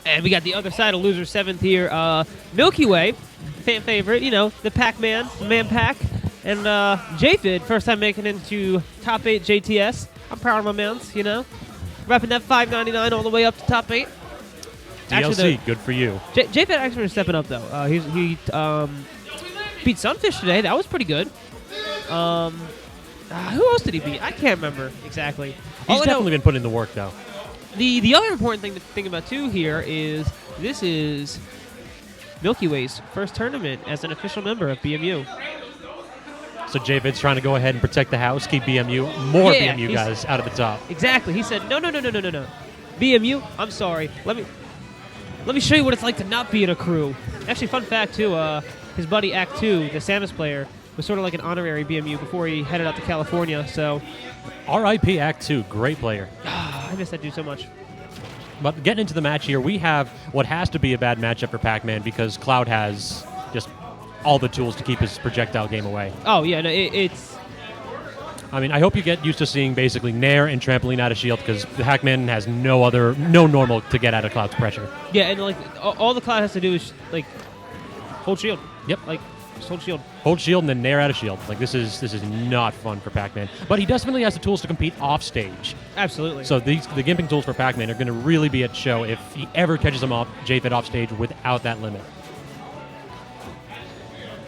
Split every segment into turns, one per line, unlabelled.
And we got the other side of loser 7th here. MilkyWay, fan favorite, you know, the Pac-Man, Man Pac. And J-Fid, first time making it into top 8 JTS. I'm proud of my mans, you know. Repping that $5.99 all the way up to top 8.
DLC, good for you.
J-Fid actually was stepping up, though. He beat Sunfish today. That was pretty good. Who else did he beat? I can't remember exactly.
He's definitely been putting in the work, though.
The other important thing to think about, too, here is this is MilkyWay's first tournament as an official member of BMU.
So J-Fid's trying to go ahead and protect the house, keep more BMU guys out of the top.
Exactly. He said, no. BMU, I'm sorry. Let me show you what it's like to not be in a crew. Actually, fun fact, too, his buddy Act 2, the Samus player, was sort of like an honorary BMU before he headed out to California, so...
R.I.P. Act 2, great player.
I miss that dude so much.
But getting into the match here, we have what has to be a bad matchup for Pac-Man because Cloud has just all the tools to keep his projectile game away.
Oh, yeah, no, it's...
I mean, I hope you get used to seeing basically Nair and Trampoline out of shield because Pac-Man has no normal to get out of Cloud's pressure.
Yeah, and like all the Cloud has to do is like hold shield.
Yep.
Like just hold shield.
Hold shield and then Nair out of shield. Like this is not fun for Pac-Man. But he definitely has the tools to compete off stage.
Absolutely.
So the gimping tools for Pac-Man are going to really be at show if he ever catches him off J-Fid off stage without that limit.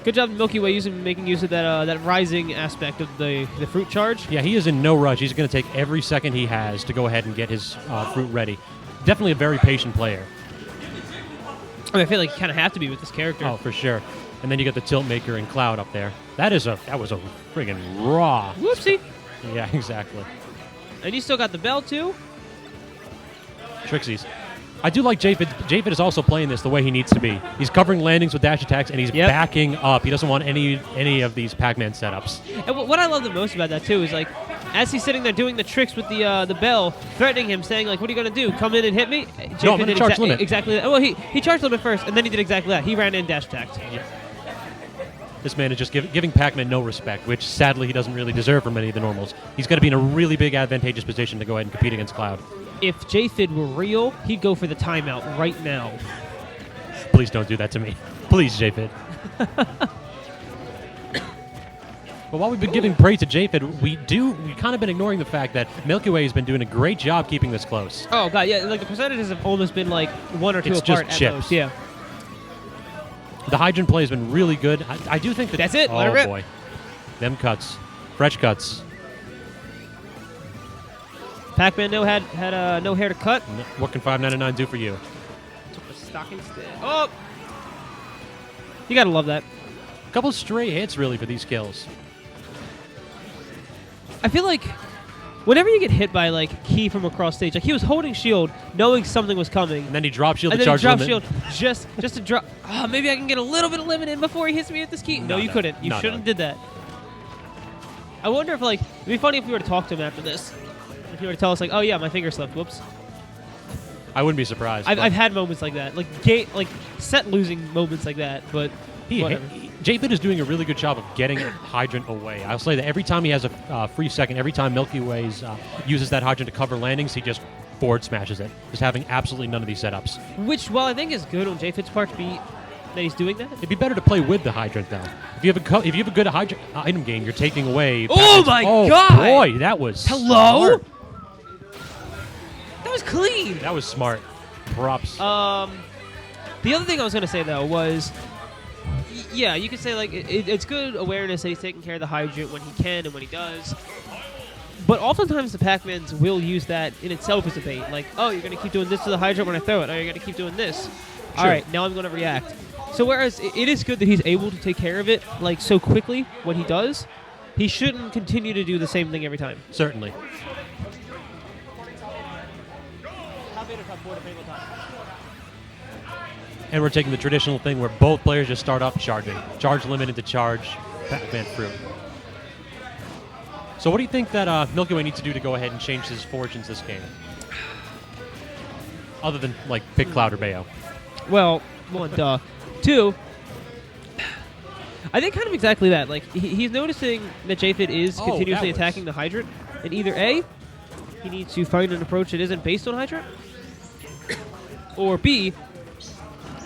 Good job, MilkyWay, making use of that rising aspect of the fruit charge.
Yeah, he is in no rush. He's going to take every second he has to go ahead and get his fruit ready. Definitely a very patient player.
I mean, I feel like you kind of have to be with this character.
Oh, for sure. And then you got the Tilt Maker and Cloud up there. That was a friggin' raw.
Whoopsie.
Yeah, exactly.
And you still got the bell, too?
Trixies. I do like J-Fid. J-Fid is also playing this the way he needs to be. He's covering landings with dash attacks, and he's backing up. He doesn't want any of these Pac-Man setups.
And what I love the most about that, too, is, like, as he's sitting there doing the tricks with the bell, threatening him, saying, like, what are you going to do? Come in and hit me?
No, I'm going to charge limit.
Exactly that. Well, he charged limit first, and then he did exactly that. He ran in dash attacked.
Yeah. This man is just giving Pac-Man no respect, which sadly he doesn't really deserve from many of the normals. He's going to be in a really big advantageous position to go ahead and compete against Cloud. If
J-Fid were real, he'd go for the timeout right now.
Please don't do that to me. Please, J-Fid. But while we've been giving praise to J-Fid, we kind of been ignoring the fact that MilkyWay has been doing a great job keeping this close.
Oh, God, yeah. Like, the percentages have almost been, like, 1 or 2
it's
apart
just
at
chips.
most. Yeah.
The hydrant play has been really good. I do think that...
That's it. Let it
oh,
rip.
Boy. Them cuts. Fresh cuts.
Pac-Man had no hair to cut.
What can $5.99 do for you?
Took the stock instead. Oh! You gotta love that.
A couple of stray hits, really, for these kills.
I feel like whenever you get hit by, like, Key from across stage, like, he was holding shield, knowing something was coming.
And then he dropped shield
and
to
then
charge
he dropped
limit.
shield just to drop. Oh, maybe I can get a little bit of limit in before he hits me with this Key. No, you couldn't. You shouldn't have did that. I wonder if, like, it'd be funny if we were to talk to him after this. If he were to tell us, like, oh, yeah, my finger slipped. Whoops.
I wouldn't be surprised.
I've had moments like that. Like, set losing moments like that, but whatever.
J-Fid is doing a really good job of getting Hydrant away. I'll say that every time he has a free second, every time MilkyWay's uses that Hydrant to cover landings, he just forward smashes it. Just having absolutely none of these setups.
Which, while I think is good on J-Fid's part to be that he's doing that.
It'd be better to play with the Hydrant, though. If you have a good item game, you're taking away...
Oh, my God!
Boy, that was
Hello?
smart.
That was clean.
That was smart. Props.
The other thing I was going to say, though, was... Yeah, you could say, like, it's good awareness that he's taking care of the Hydrant when he can and when he does. But oftentimes the Pac-Mans will use that in itself as a bait. Like, oh, you're going to keep doing this to the Hydrant when I throw it. Oh, you're going to keep doing this. All right, now I'm going to react. So whereas it is good that he's able to take care of it, like, so quickly when he does, he shouldn't continue to do the same thing every time.
Certainly. And we're taking the traditional thing where both players just start off charging. Charge limit into charge, Pac-Man fruit. So what do you think that MilkyWay needs to do to go ahead and change his fortunes this game? Other than, like, pick Cloud or Bayo.
Well, one, duh. Two, I think kind of exactly that. Like, he's noticing that J-Fid is continuously attacking the Hydrant. And either A, he needs to find an approach that isn't based on Hydrant, or B,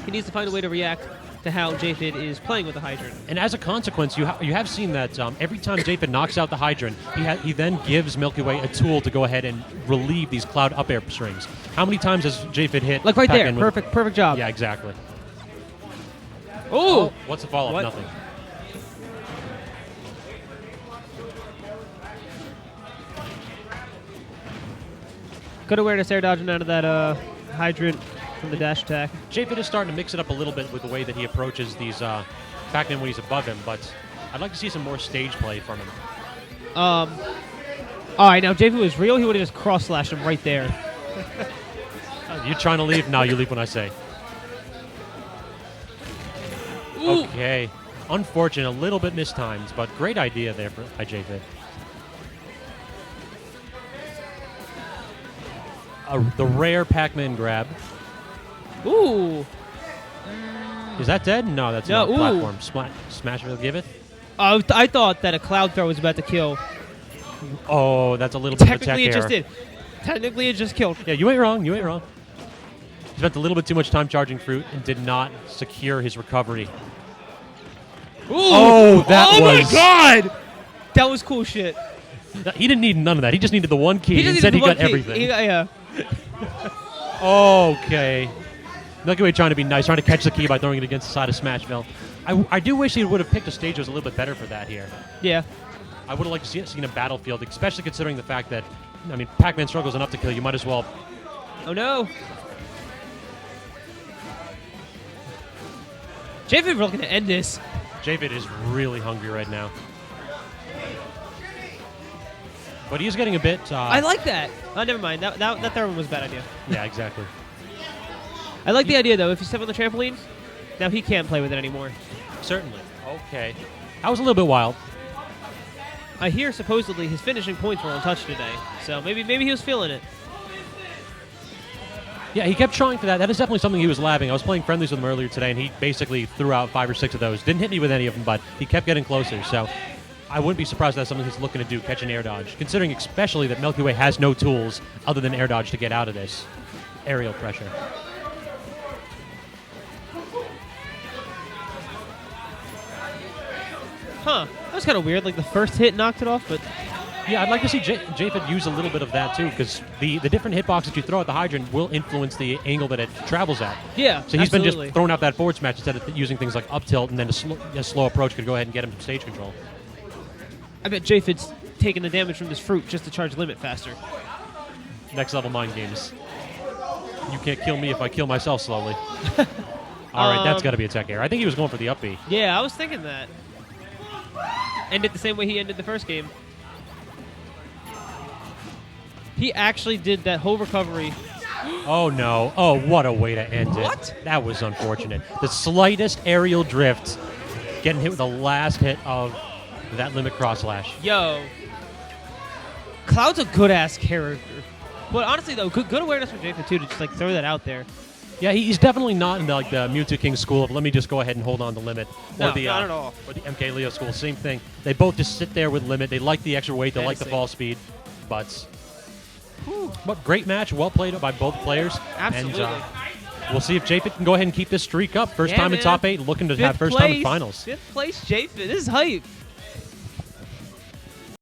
he needs to find a way to react to how J-Fid is playing with the hydrant.
And as a consequence, you have seen that every time J-Fid knocks out the hydrant, he then gives MilkyWay a tool to go ahead and relieve these cloud up air strings. How many times has J-Fid hit?
Like right there,
Pac-Man with-
perfect job.
Yeah, exactly.
Oh,
What's the follow-up?
What?
Nothing.
good awareness air dodging out of that hydrant from the dash attack.
J-Fid is starting to mix it up a little bit with the way that he approaches these Pac-Man when he's above him, but I'd like to see some more stage play from him.
All right, now J-Fid was real. He would have just cross-slashed him right there.
You trying to leave? No, you leave when I say.
Ooh.
Okay. Unfortunate, a little bit mistimed, but great idea there by J-Fid. The rare Pac-Man grab.
Ooh.
Is that dead? No, that's
No,
not
ooh.
platform. Smash will give it.
I thought that a cloud throw was about to kill.
Oh, that's a little bit of a tech
Technically, it just
error.
did. Technically, it just killed.
Yeah, you ain't wrong. You ain't wrong. He spent a little bit too much time charging fruit and did not secure his recovery.
Ooh.
Oh, that
oh
was-
my God! That was cool shit.
He didn't need none of that. He just needed the one key.
He just
Instead,
needed
he
the
got
one key.
everything.
Yeah.
Okay. MilkyWay trying to be nice, trying to catch the key by throwing it against the side of Smashville. I do wish he would have picked a stage that was a little bit better for that here.
Yeah.
I would have liked to seen a battlefield, especially considering the fact that, I mean, Pac-Man struggles enough to kill. You might as well.
Oh no. J-Fid looking to end this.
J-Fid is really hungry right now. But he's getting a bit.
I like that. Oh, never mind. That third one was a bad idea.
Yeah, exactly.
I like the idea, though. If you step on the trampoline, now he can't play with it anymore.
Certainly. Okay. That was a little bit wild.
I hear supposedly his finishing points were untouched today, so maybe he was feeling it.
Yeah, he kept trying for that. That is definitely something he was labbing. I was playing friendlies with him earlier today, and he basically threw out 5 or 6 of those. Didn't hit me with any of them, but he kept getting closer. So I wouldn't be surprised if that's something he's looking to do, catch an air dodge, considering especially that MilkyWay has no tools other than air dodge to get out of this aerial pressure.
Huh. That was kind of weird. Like, the first hit knocked it off, but...
Yeah, I'd like to see J-Fid use a little bit of that, too, because the different hitboxes you throw at the hydrant will influence the angle that it travels at.
Yeah,
So he's been
absolutely.
just throwing out that forward smash instead of using things like up tilt, and then a slow approach could go ahead and get him some stage control.
I bet J-Fid's taking the damage from this fruit just to charge limit faster.
Next level mind games. You can't kill me if I kill myself slowly. All right, that's got to be a tech error. I think he was going for the up B.
Yeah, I was thinking that. Ended the same way he ended the first game. He actually did that whole recovery.
Oh, no. Oh, what a way to end it.
What?
That was unfortunate. The slightest aerial drift, getting hit with the last hit of that limit cross slash.
Yo. Cloud's a good-ass character. But honestly, though, good awareness from J-Fid, too, to just, like, throw that out there.
Yeah, he's definitely not in the Mewtwo King school of let me just go ahead and hold on to limit.
No,
or the,
not at all.
Or the MK Leo school, same thing. They both just sit there with limit. They like the extra weight. They like the
Fancy.
fall speed. But great match. Well played by both players.
Absolutely.
And we'll see if J-Fid can go ahead and keep this streak up. First
Yeah,
time in
man.
top 8, looking to have first time in finals.
5th place, J-Fid. This is hype.